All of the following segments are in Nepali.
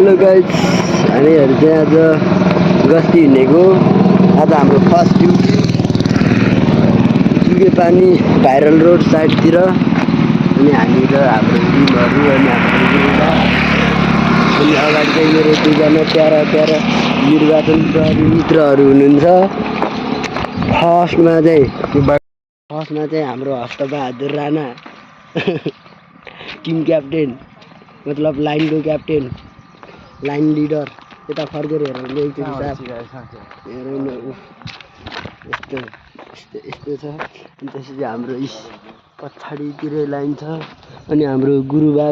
हेलो गाइस, हामीहरू चाहिँ आज गस्ती हिँडेको। आज हाम्रो फर्स्ट ड्युटी जुगेपानी भाइरल रोड साइडतिर। अनि हामी र हाम्रो टिमहरू अनि हाम्रो गुरुबा अनि अगाडि चाहिँ मेरो दुईजना प्यारा प्यारा निर्वाचन प्रहरी मित्रहरू हुनुहुन्छ। फर्स्टमा चाहिँ हाम्रो हस्तबहादुर राणा टिम क्याप्टेन, मतलब लाइनको क्याप्टेन, लाइन लिडर। यता फर्केर हेर्नु एकचोटि हेरौँ न, यस्तो छ। अनि त्यसपछि हाम्रो पछाडितिरै लाइन छ। अनि हाम्रो गुरुबा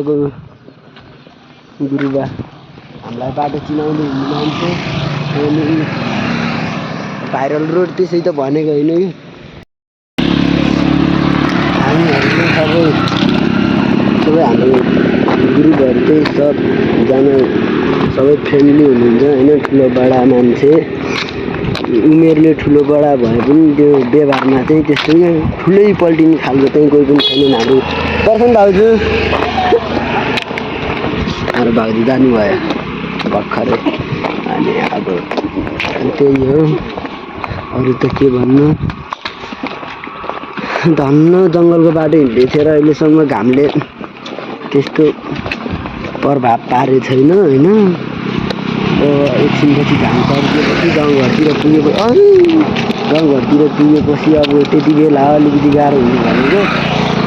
हामीलाई बाटो चिनाउँदै हिँड्नु मान्छे। अनि भाइरल रोड त्यसै त भनेको होइन कि हामीहरू सबै हाम्रो ग्रुपहरू चाहिँ सबजना सबै फ्रेन्डली हुनुहुन्छ होइन। ठुलो बडा मान्छे, उमेरले ठुलो बडा भए पनि त्यो व्यवहारमा चाहिँ त्यस्तो ठुलै पल्टिने खालको चाहिँ कोही पनि छैनन्। हाम्रो पर्छन् भाउजू, हाम्रो भाउजू जानुभयो भर्खरै। अनि अब त्यही हो, अरू त के भन्नु। धन्न जङ्गलको बाटो हिँड्दै थियो र अहिलेसम्म घामले त्यस्तो प्रभाव पारेको छैन होइन। एकछिनपछि घाम सर्किएपछि गाउँघरतिर पुगेपछि अब त्यति बेला अलिकति गाह्रो हुने भनेको।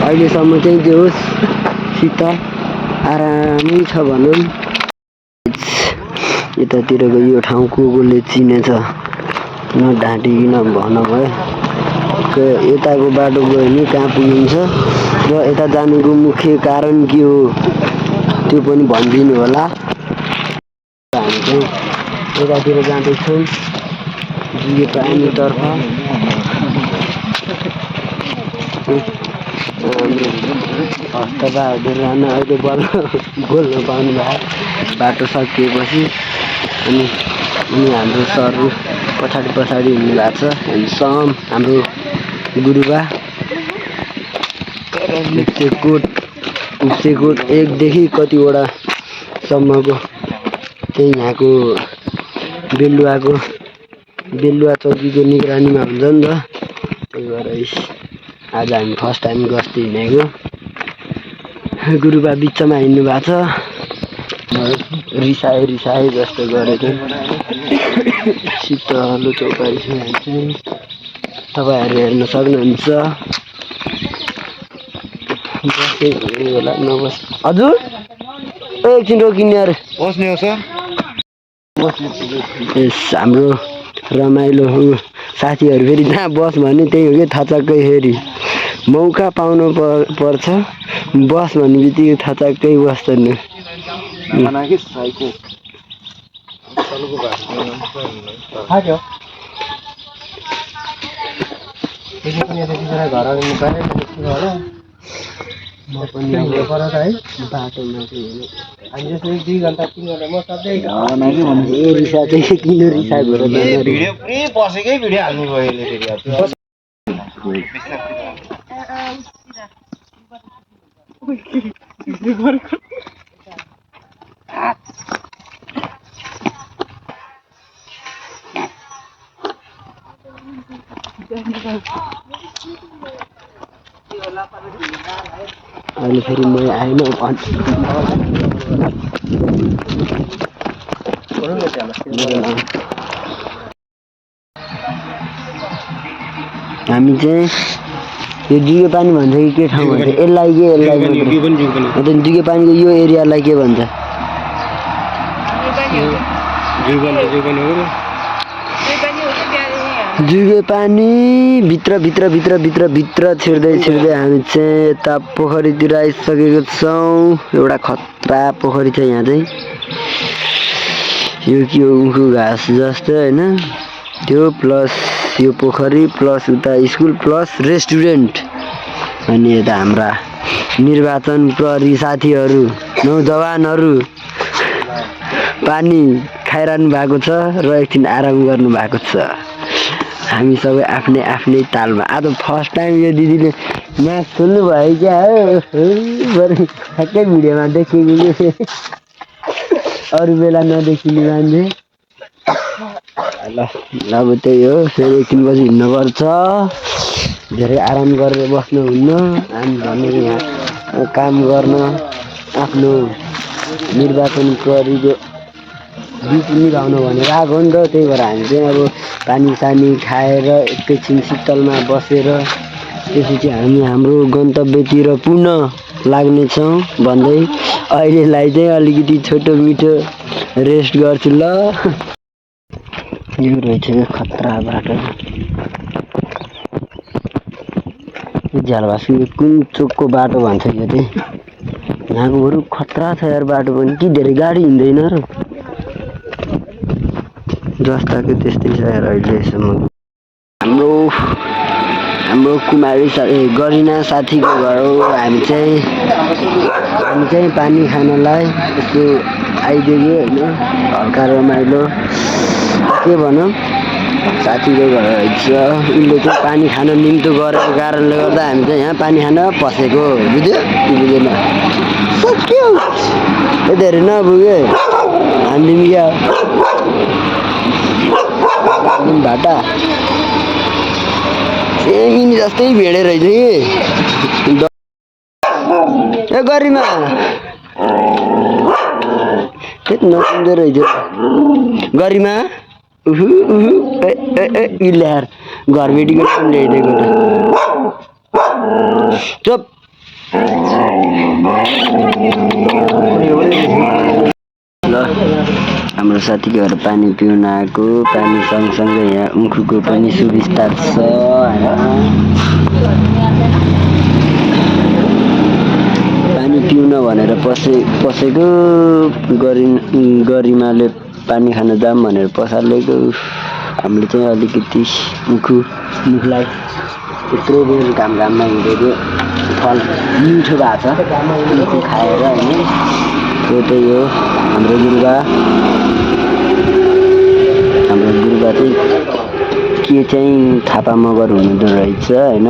अहिलेसम्म चाहिँ जे होस् शीतल आरामै छ भनौँ। यतातिरको यो ठाउँ कोले चिनेछ नढाँटिकन भन्नुभयो। यताको बाटो गयो भने कहाँ पुगिन्छ र यता जानुको मुख्य कारण के हो त्यो पनि भनिदिनु होला। हामी चाहिँ यतातिर जाँदैछौँ जुगेपानीतर्फ। हस्तबहादुर राणा अहिले बोल्न पाउनु भयो बाटो सकिएपछि। अनि हाम्रो सरहरू पछाडि हिँड्नु भएको छ। ह्यान्डसम हाम्रो गुरुबा उक्सेकोट 1 देखि कतिवटा सम्मको चाहिँ यहाँको बेलुवा चौकीको निगरानीमा हुन्छ नि त। त्यही भएर आज हामी फर्स्ट टाइम गस्ती हिँडेको। गुरुबा बिचमा हिँड्नु भएको छ। रिसाए जस्तो गरेको शीतल चौपारी चाहिँ तपाईँहरू हेर्न सक्नुहुन्छ। होला नबस् हजुर एकछिन रोकिने यार, बस्ने हो सर। हाम्रो रमाइलो साथीहरू फेरि जहाँ बस भने त्यही हो कि थचक्कै फेरि मौका पाउनु पर्छ। बस भन्ने बित्तिकै थचक्कै बस्छन्। म पनि बाटोमा रिसा चाहिँ किन रिसा बसेकै भिडियो हाल्नु भयो अहिले फेरि म आएन हामी चाहिँ यो जुगेपानी भन्छ कि के ठाउँ भन्छ यसलाई जुगेपानीको यो एरियालाई के भन्छ? जुगेपानी भित्र छिर्दै हामी चाहिँ यता पोखरीतिर आइसकेको छौँ। एउटा खतरा पोखरी छ यहाँ चाहिँ। यो के हो, उखु घाँस जस्तो होइन। त्यो प्लस यो पोखरी प्लस उता स्कुल प्लस रेस्टुरेन्ट। अनि यता हाम्रा निर्वाचन प्रहरी साथीहरू नौजवानहरू पानी खाइरहनु भएको छ र एकछिन आराम गर्नु भएको छ। हामी सबै आफ्नै तालमा। आज फर्स्ट टाइम यो दिदीले म्याच खेल्नु भयो क्या हो। ठ्याक्कै भिडियोमा देखेको अरू बेला नदेखिने मान्छे ल अब त्यही हो फेरि 3 बजी हिँड्नुपर्छ धेरै आराम गरेर बस्नुहुन्न हामी भनेको यहाँ काम गर्न आफ्नो निर्वाचन प्रहरीको ड्युटी निभाउन भनेर आएको हो नि त त्यही भएर हामी चाहिँ अब पानी सानी खाएर एकैछिन शीतलमा बसेर त्यसपछि हामी हाम्रो गन्तव्यतिर पुनः लाग्नेछौँ भन्दै अहिलेलाई चाहिँ अलिकति छोटो मिठो रेस्ट गर्छु ल यो रहेछ खतरा बाटो झ्यालवासी कुन चोकको बाटो भन्छ यो चाहिँ यहाँको बरु खतरा छ यार बाटो पनि कि धेरै गाडी हिँड्दैन र जस्ताको त्यस्तै छ यार अहिलेसम्म हाम्रो कुमारी गरिना साथीको घर हो हामी चाहिँ पानी खानलाई यसो आइदियो होइन हल्का रमाइलो के भनौँ साथीको घर रहेछ उसले चाहिँ पानी खान निम्तो गरेको कारणले गर्दा हामी चाहिँ यहाँ पानी खान पसेको बुझ्यो बुझेन सक्यो धेरै नपुग्यो हामी क्या भाटा मिनी जस्तै भेडे रहेछ कि ए गरिमा नसुन्दो रहेछ गरिमा उहु ल्याएर घरबेटीको नाम ल्याइदिएको त चुप ल हाम्रो साथीहरू पानी पिउन आएको पानी सँगसँगै यहाँ उखुको पनि सुविस्ता छ पानी पिउन भनेर पसेको गरिमाले पानी खान जाम भनेर पसालेको हामीले चाहिँ अलिकति मुखलाई यत्रो बेर घाममा हिँडेको फल मिठो भएको छ मुखु खाएर होइन त्यही हो हाम्रो गुरुबा चाहिँ के चाहिँ थापा मगर हुनुहुँदो रहेछ होइन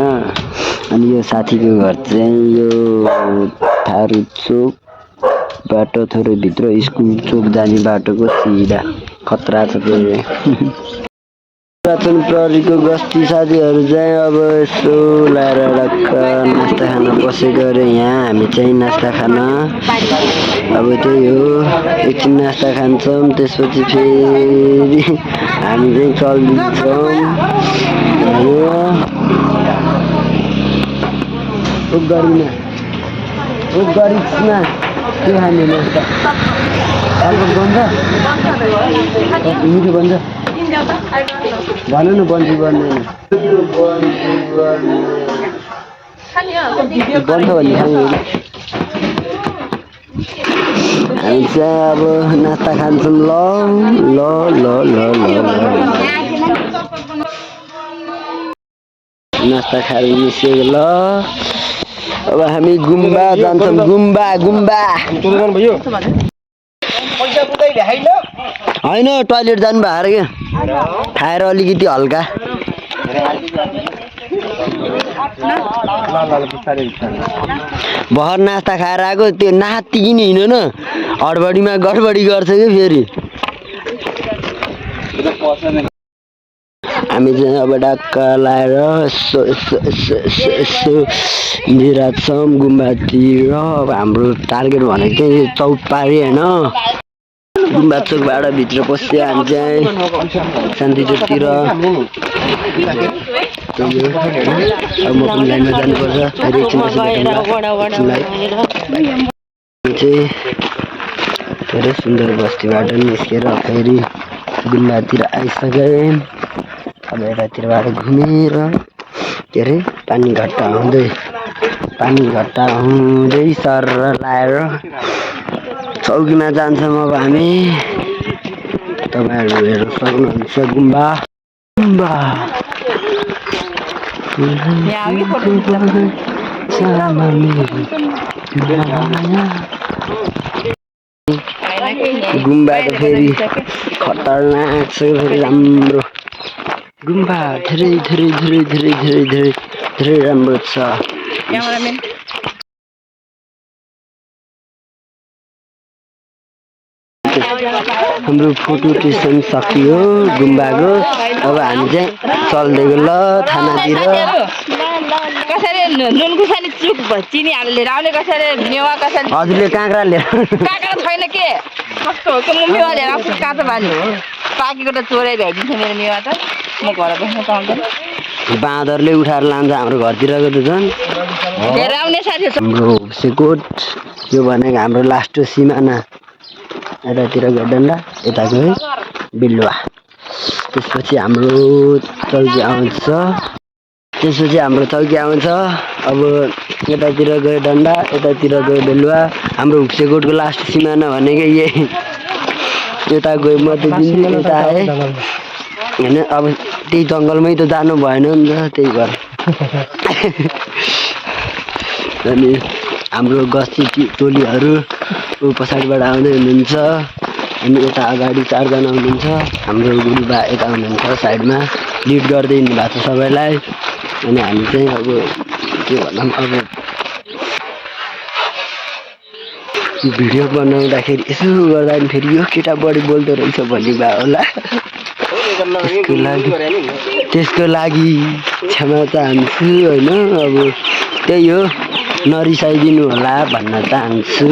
अनि यो साथीको घर चाहिँ यो थारू चोकबाट थोरै भित्र स्कुल चोक जाने बाटोको सिधा खतरा छ त्यो निर्वाचन प्रहरीको गस्ती साथीहरू चाहिँ अब यसो लाएर ढक्क नास्ता खान बसेको अरे यहाँ हामी चाहिँ नास्ता खान अब त्यही हो एकछिन नास्ता खान्छौँ त्यसपछि फेरि हामी चाहिँ चल्दिन्छौँ गरिमा के खाने नास्ता मिठो बन्छ भन न बन्छु बन्दैन बन्छ भने खानु हामी चाहिँ अब नास्ता खान्छौँ ल नास्ता खाएर निस्केको ल अब हामी गुम्बा जान्छौँ गुम्बा होइन टोइलेट जानु भएर क्या खाएर अलिकति हल्का भर नास्ता खाएर आएको त्यो नातिकिन हिँड्नु न हडबडीमा गडबडी गर्छ कि फेरि हामी चाहिँ अब ढक्क लाएर यसो हिँडिरहेछौँ गुम्बातिर अब हाम्रो टार्गेट भनेको चाहिँ चौपारी होइन गुम्बा चोकबाट भित्र पस्यो हामी चाहिँ शान्ति चोकतिर अब म पनि लाइनमा जानुपर्छ फेरि चाहिँ धेरै सुन्दर बस्तीबाट निस्केर फेरि गुम्बातिर आइसकेँ अब यतातिरबाट घुमेर के अरे पानी घट्टा हुँदै सर लाएर चौकीमा जान्छौँ अब हामी तपाईँहरू हेर्न सक्नुहुन्छ गुम्बा गुम्बा त फेरि खतरनाक छ फेरि राम्रो गुम्बा धेरै राम्रो छ हाम्रो फोटो सेसन सकियो गुम्बाको। अब हामी चाहिँ चल्दै गयो ल थानातिर। कसरी नुन खुर्सानी चुक चिनी हालेर लिएर आउने, कसरी मेवा, कसरी हजुरले काँक्रा लिएर काँक्रा छैन के कस्तो हो के। म मेवा लिएर आउँछु काँचो बानी पाकेको त चोरै भ्याइदिन्छ मेरो मेवा त। म घर बस्न पाउँदैन। बाँदरले उठाएर लान्छ हाम्रो घरतिरको त झन्। लिएर आउने साथी हाम्रो सेकोट यो भनेको हाम्रो लास्ट सिमाना। यतातिर गडन्डा यता गयो बिलुवा। त्यसपछि हाम्रो चौकी आउँछ। अब यतातिर गयो डन्डा, यतातिर गयो बेलुवा। हाम्रो हुक्सेकोटको लास्ट सिमाना भनेको यही। यता गयो म त दिन्छु, यता आएँ होइन। अब त्यही जङ्गलमै त जानु भएन नि त, त्यही भएर। अनि हाम्रो गस्ती टोलीहरू पछाडिबाट आउँदै हुनुहुन्छ। अनि यता अगाडि 4 जना हुनुहुन्छ। हाम्रो गुरुबा यता हुनुहुन्छ साइडमा लिड गर्दै हिँड्नु भएको छ सबैलाई। अनि हामी चाहिँ अब के भनौँ, अब भिडियो बनाउँदाखेरि यसो गर्दा पनि फेरि यो केटा बढी बोल्दो रहेछ भन्ने भयो होला। त्यसको लागि क्षमा चाहन्छु होइन। अब त्यही हो, नरिसाइदिनु होला भन्न चाहन्छु।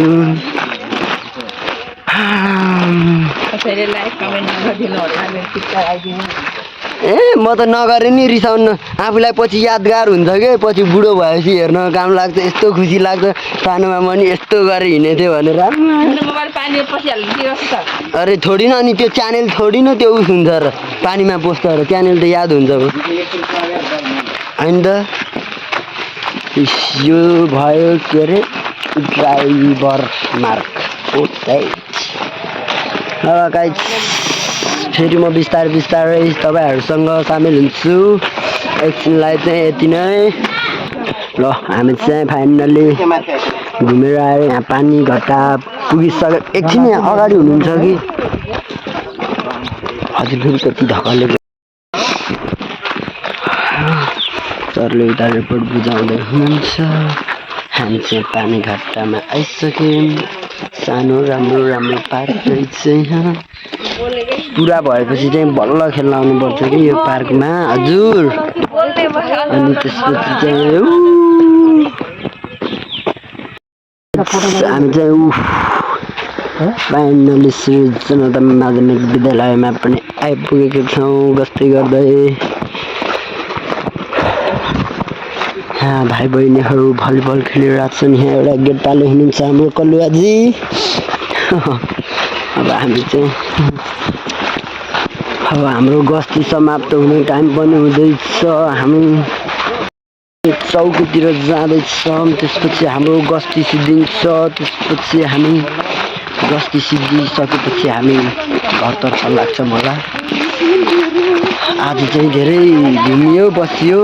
ए म त नगरे नि रिसाउनु। आफूलाई पछि यादगार हुन्छ क्या, पछि बुढो भएपछि हेर्न काम लाग्छ। यस्तो खुसी लाग्छ सानोमा म नि यस्तो गरेर हिँडेको थिएँ भनेर। अरे थोडी न, अनि त्यो च्यानल थोडी न त्यो उस हुन्छ र पानीमा पोस्छ र च्यानल त याद हुन्छ होइन त। यो भयो के अरे ड्राइभर मार्क हो गाइस। फेरि म बिस्तारै तपाईँहरूसँग सामेल हुन्छु। एकछिनलाई चाहिँ यति नै ल। हामी चाहिँ फाइनल्ली घुमेर आयो। यहाँ पानी घट्टा पुगिसक्यो। एकछिन यहाँ अगाडि हुनुहुन्छ कि हजुर फेरि कति धक्काले सरले उता रिपोर्ट बुझाउँदै हुनुहुन्छ। हामी चाहिँ पानी घट्टामा आइसक्यौँ। सानो राम्रो पार्क रहेछ यहाँ। पुरा भएपछि चाहिँ बल्ल खेल्न आउनुपर्छ कि यो पार्कमा हजुर। अनि त्यसपछि चाहिँ हामी चाहिँ फाइनली श्री जनता माध्यमिक विद्यालयमा पनि आइपुगेको छौँ गस्ती गर्दै। यहाँ भाइ बहिनीहरू भलिबल खेलिरहेको छन्। यहाँ एउटा गेटाले हुनुहुन्छ हाम्रो कलुवाजी। अब हामी चाहिँ अब हाम्रो गस्ती समाप्त हुने टाइम पनि हुँदैछ। हामी चौकीतिर जाँदैछौँ। त्यसपछि हाम्रो गस्ती सिद्धिन्छ। त्यसपछि हामी गस्ती सिद्धिसकेपछि हामी घरतर्फ लाग्छौँ होला। आज चाहिँ धेरै घुमियो बसियो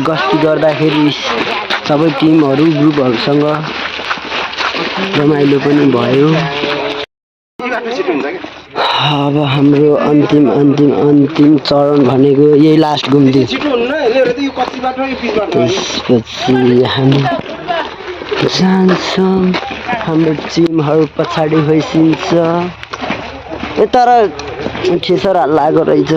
गस्ती गर्दाखेरि। सबै टिमहरू ग्रुपहरूसँग रमाइलो पनि भयो। अब हाम्रो अन्तिम चरण भनेको यही लास्ट घुम्ती। त्यसपछि हामी जान्छौँ। हाम्रो टिमहरू पछाडि भइसिन्छ। तर खेसर लागेको रहेछ।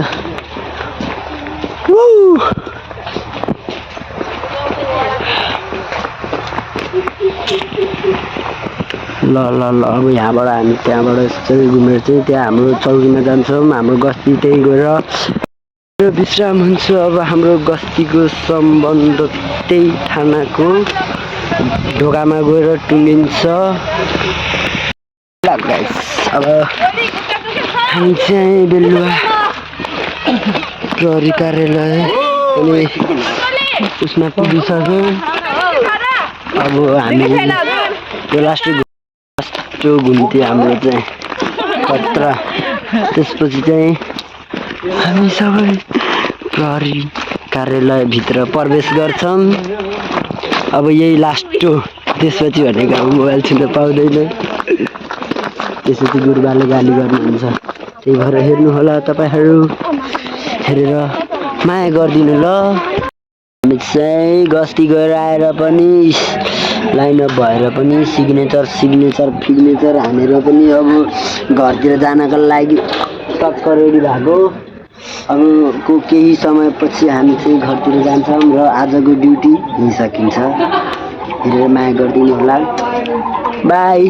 ल अब यहाँबाट हामी त्यहाँबाट चाहिँ घुमेर चाहिँ त्यहाँ हाम्रो चौकीमा जान्छौँ। हाम्रो गस्ती त्यही गएर विश्राम हुन्छ। अब हाम्रो गस्तीको सम्बन्ध त्यही थानाको ढोकामा गएर टुङ्गिन्छ। अब हामी चाहिँ बेलुवा प्रहरी कार्यालय अनि उसमा पुगिसक्यौँ। अब हामी यो लास्ट घुम्ती हाम्रो चाहिँ पत्र। त्यसपछि चाहिँ हामी सबै प्रहरी कार्यालयभित्र प्रवेश गर्छौँ। अब यही लास्ट हो। त्यसपछि भनेको अब मोबाइल छुन पाउँदैन। त्यसपछि गुरुबाले गाली गर्नुहुन्छ। त्यही भएर हेर्नु होला तपाईँहरू, हेरेर माया गरिदिनु ल। हामी चाहिँ गस्ती गएर आएर पनि लाइनअप भएर पनि सिग्नेचर हानेर पनि अब घरतिर जानको लागि टक्क रेडी भएको। अब केही समयपछि हामी चाहिँ घरतिर जान्छौँ र आजको ड्युटी यहीँ सकिन्छ। हेरेर माया गरिदिनु होला। बाई।